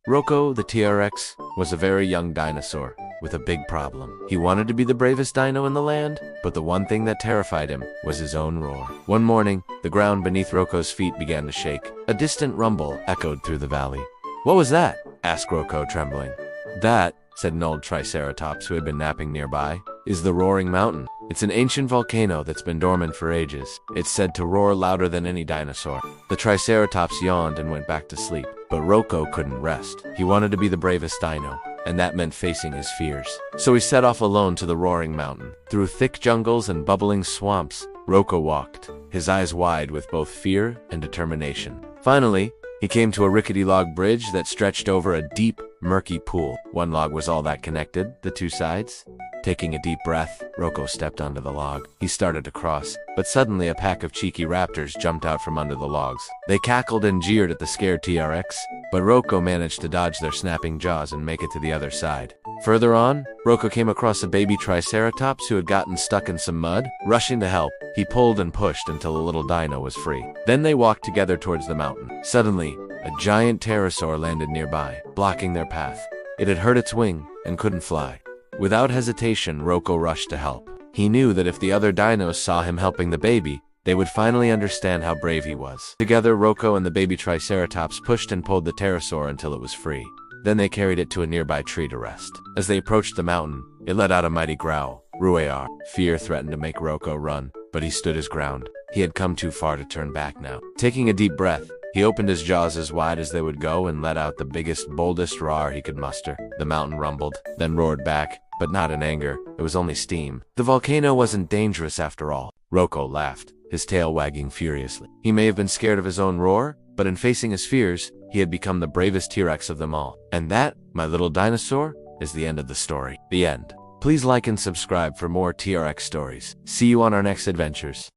Roko, the TRX, was a very young dinosaur with a big problem. He wanted to be the bravest dino in the land, but the one thing that terrified him was his own roar. One morning, the ground beneath Roko's feet began to shake. A distant rumble echoed through the valley. "What was that?" asked Roko, trembling. "That," said an old Triceratops who had been napping nearby, "is the Roaring Mountain. It's an ancient volcano that's been dormant for ages. It's said to roar louder than any dinosaur." The Triceratops yawned and went back to sleep, but Roko couldn't rest. He wanted to be the bravest dino, and that meant facing his fears. So he set off alone to the Roaring Mountain. Through thick jungles and bubbling swamps, Roko walked, his eyes wide with both fear and determination. Finally, he came to a rickety log bridge that stretched over a deep, murky pool. One log was all that connected the two sides. Taking a deep breath, Roko stepped onto the log. He started to cross, but suddenly a pack of cheeky raptors jumped out from under the logs. They cackled and jeered at the scared TRX, but Roko managed to dodge their snapping jaws and make it to the other side. Further on, Roko came across a baby Triceratops who had gotten stuck in some mud. Rushing to help, he pulled and pushed until the little dino was free. Then they walked together towards the mountain. Suddenly, a giant Pterosaur landed nearby, blocking their path. It had hurt its wing and couldn't fly. Without hesitation, Roko rushed to help. He knew that if the other dinos saw him helping the baby, they would finally understand how brave he was. Together, Roko and the baby Triceratops pushed and pulled the Pterosaur until it was free. Then they carried it to a nearby tree to rest. As they approached the mountain, it let out a mighty growl. Ruar. Fear threatened to make Roko run, but he stood his ground. He had come too far to turn back now. Taking a deep breath, he opened his jaws as wide as they would go and let out the biggest, boldest roar he could muster. The mountain rumbled, then roared back, but not in anger. It was only steam. The volcano wasn't dangerous after all. Roko laughed, his tail wagging furiously. He may have been scared of his own roar, but in facing his fears, he had become the bravest T-Rex of them all. And that, my little dinosaur, is the end of the story. The end. Please like and subscribe for more TRX stories. See you on our next adventures.